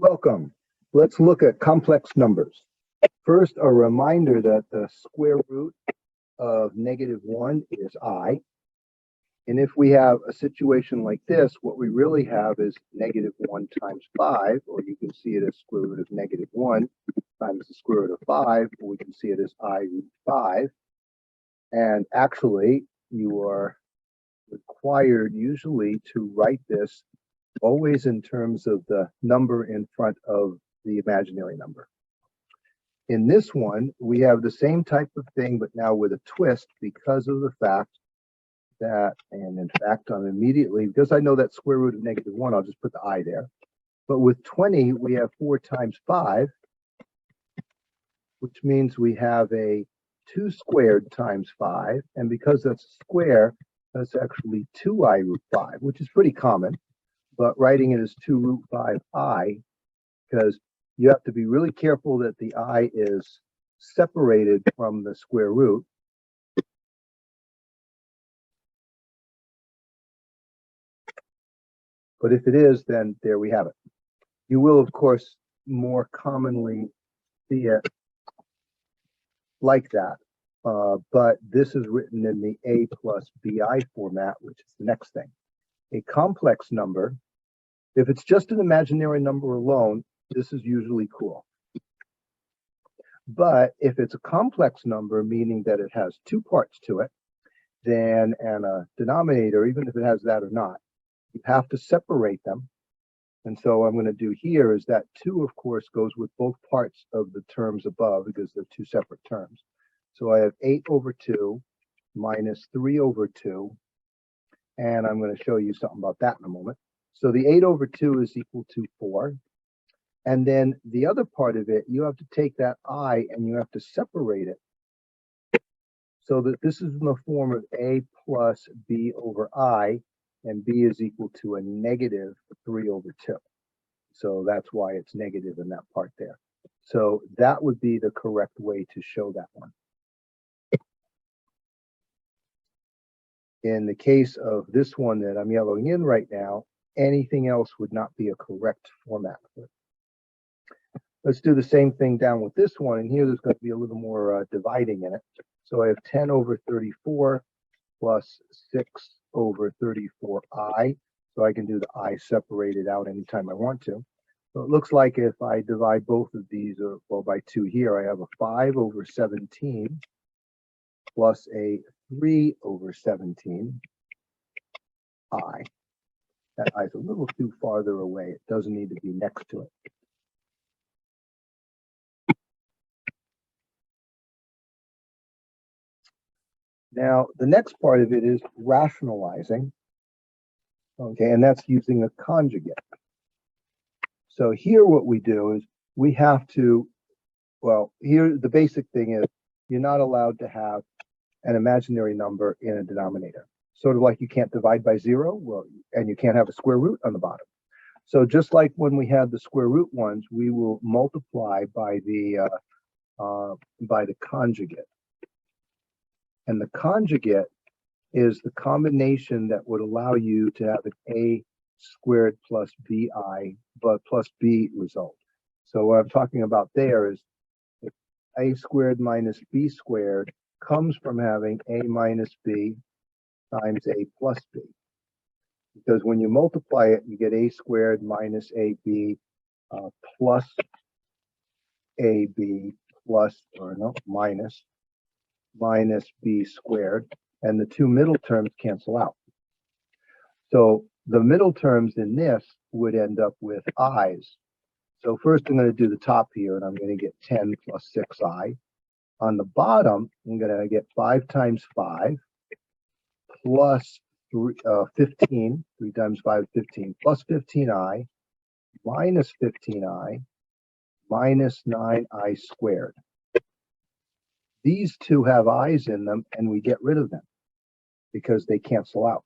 Welcome. Let's look at complex numbers. First, a reminder that the square root of -1 is I. And if we have a situation like this, what we really have is -1 times 5, or you can see it as square root of -1 times the square root of 5, or we can see it as I root 5. And actually, you are required usually to write this always in terms of the number in front of the imaginary number. In this one, we have the same type of thing, but now with a twist because of the fact that, and in fact, I'm immediately, because I know that square root of -1, I'll just put the I there. But with 20, we have 4 times 5, which means we have a 2 squared times 5. And because that's a square, that's actually 2I root 5, which is pretty common. But writing it as 2 root 5I, because you have to be really careful that the I is separated from the square root. But if it is, then there we have it. You will, of course, more commonly see it like that. But this is written in the A plus BI format, which is the next thing. A complex number, if it's just an imaginary number alone, this is usually cool. But if it's a complex number, meaning that it has 2 parts to it, then, and a denominator, even if it has that or not, you have to separate them. And so what I'm going to do here is that 2, of course, goes with both parts of the terms above because they're 2 separate terms. So I have 8 over 2 minus 3 over 2. And I'm going to show you something about that in a moment. So the 8 over 2 is equal to 4. And then the other part of it, you have to take that I and you have to separate it so that this is in the form of A plus B over I, and B is equal to a negative 3 over 2. So that's why it's negative in that part there. So that would be the correct way to show that one. In the case of this one that I'm yellowing in right now, anything else would not be a correct format for it. Let's do the same thing down with this one. And here there's going to be a little more dividing in it. So I have 10 over 34 plus 6 over 34I. So I can do the I separated out anytime I want to. So it looks like if I divide both of these, or well, by 2 here, I have a 5 over 17 plus a 3 over 17 I. That I is a little too farther away. It doesn't need to be next to it. Now, the next part of it is rationalizing. Okay, and that's using a conjugate. So here what we do is we have to, well, here the basic thing is you're not allowed to have an imaginary number in a denominator. Sort of like you can't divide by 0, well, and you can't have a square root on the bottom. So just like when we had the square root ones, we will multiply by the conjugate. And the conjugate is the combination that would allow you to have an A squared plus BI, but plus B result. So what I'm talking about there is A squared minus B squared comes from having A minus B times A plus B. Because when you multiply it, you get A squared minus AB plus AB plus, or no, minus B squared, and the 2 middle terms cancel out. So the middle terms in this would end up with I's. So first I'm going to do the top here, and I'm going to get 10 plus 6I. On the bottom, I'm going to get 5 times 5 plus 15, 3 times 5 is 15, plus 15I, minus 15I, minus 9I squared. These 2 have I's in them, and we get rid of them because they cancel out,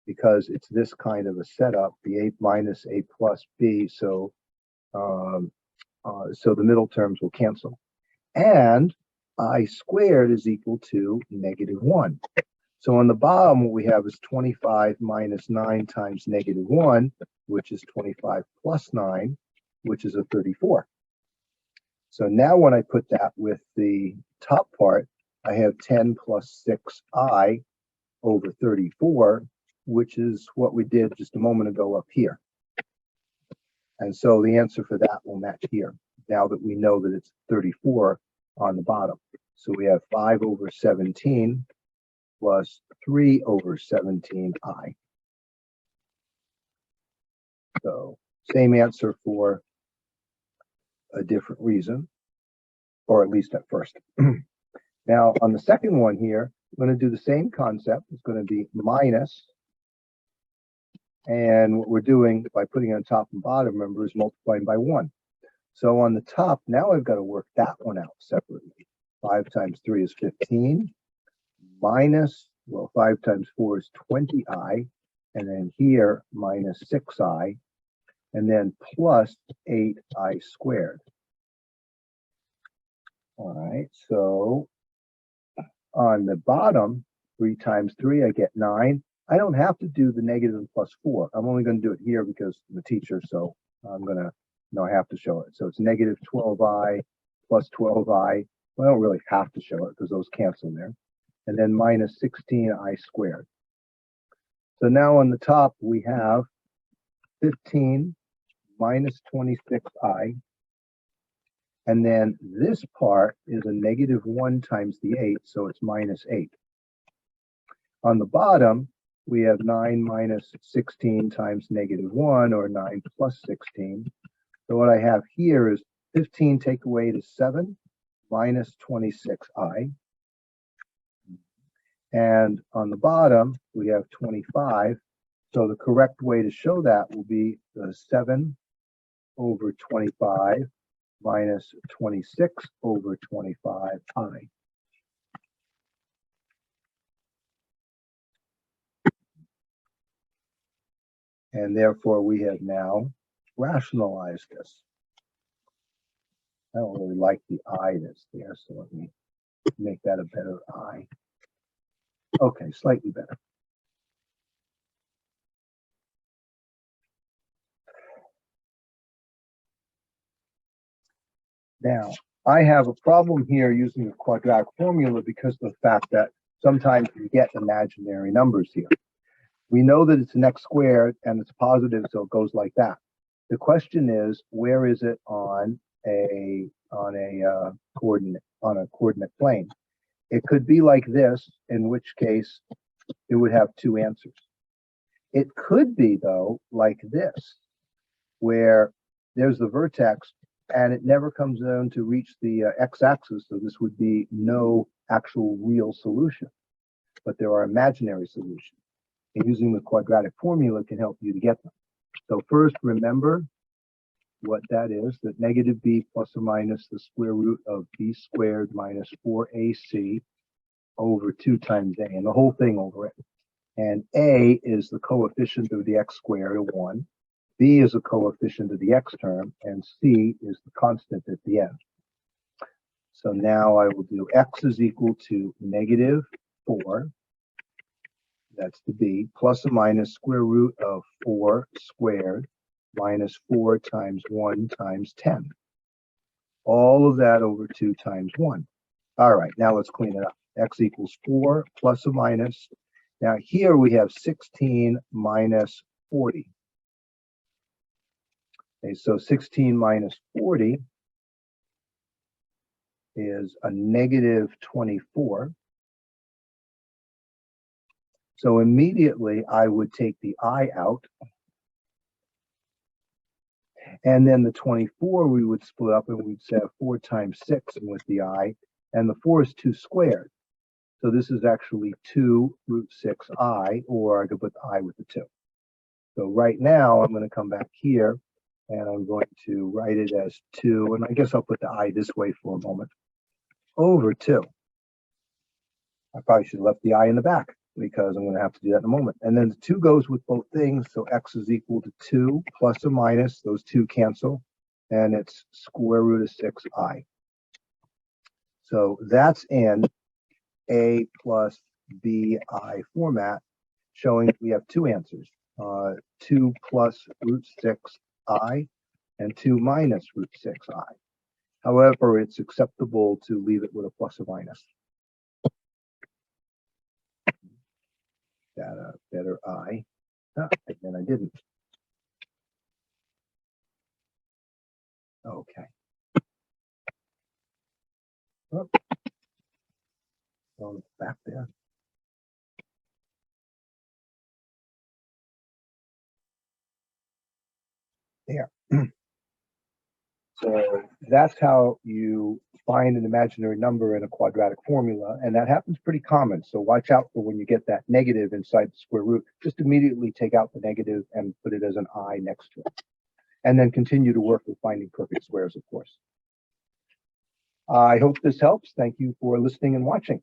because it's this kind of a setup, the A minus A plus B, so so the middle terms will cancel. And I squared is equal to -1. So on the bottom, what we have is 25 minus 9 times -1, which is 25 plus 9. which is a 34. So now when I put that with the top part, I have 10 plus 6i over 34, which is what we did just a moment ago up here. And so the answer for that will match here, now that we know that it's 34 on the bottom. So we have 5 over 17 plus 3 over 17i. So same answer for a different reason, or at least at first. Now on the second one here, I'm going to do the same concept. It's going to be minus, and what we're doing by putting it on top and bottom, remember, is multiplying by 1. So on the top, now I've got to work that one out separately. 5 times 3 is 15, minus, well, 5 times 4 is 20i, and then here, minus 6i, and then plus 8i squared. All right, so on the bottom, 3 times 3, I get 9. I don't have to do the negative and plus 4. I'm only going to do it here because I'm a teacher, so I'm going to, no, I have to show it. So it's negative 12i plus 12i. Well, I don't really have to show it because those cancel there. And then minus 16i squared. So now on the top, we have 15 minus 26i. And then this part is a negative 1 times the 8, so it's minus 8. On the bottom, we have 9 minus 16 times negative 1, or 9 plus 16. So what I have here is 15 take away to 7 minus 26i. And on the bottom, we have 25. So the correct way to show that will be the 7 over 25 minus 26 over 25i. And therefore, we have now rationalized this. I don't really like the I that's there, so let me make that a better I. Okay, slightly better. Now, I have a problem here using the quadratic formula because of the fact that sometimes you get imaginary numbers here. We know that it's an x squared and it's positive, so it goes like that. The question is, where is it on a coordinate plane? It could be like this, in which case it would have two answers. It could be, though, like this, where there's the vertex and it never comes down to reach the x-axis, so this would be no actual real solution, but there are imaginary solutions. And using the quadratic formula can help you to get them. So first, remember what that is, that negative b plus or minus the square root of b squared minus 4ac over 2 times a, and the whole thing over it. And a is the coefficient of the x squared, 1. B is a coefficient of the x term, and c is the constant at the end. So now I will do x is equal to negative 4, that's the b, plus or minus square root of 4 squared minus 4 times 1 times 10. All of that over 2 times 1. All right, now let's clean it up. X equals 4 plus or minus. Now here we have 16 minus 40. Okay, so 16 minus 40 is a negative 24. So immediately I would take the I out. And then the 24 we would split up and we'd say 4 times 6 with the I. And the 4 is 2 squared. So this is actually 2 root 6I, or I could put the I with the 2. So right now I'm going to come back here and I'm going to write it as 2, and I guess I'll put the I this way for a moment, over 2. I probably should have left the I in the back because I'm going to have to do that in a moment. And then the 2 goes with both things, so x is equal to 2 plus or minus, those 2 cancel, and it's square root of 6I. So that's in A plus BI format, showing we have 2 answers, 2 plus root 6I and 2 minus root 6I. However, it's acceptable to leave it with a plus or minus. That better I. Ah, and then I didn't. Okay. Oh, going back there. There. So that's how you find an imaginary number in a quadratic formula, and that happens pretty common. So watch out for when you get that negative inside the square root. Just immediately take out the negative and put it as an I next to it. And then continue to work with finding perfect squares, of course. I hope this helps. Thank you for listening and watching.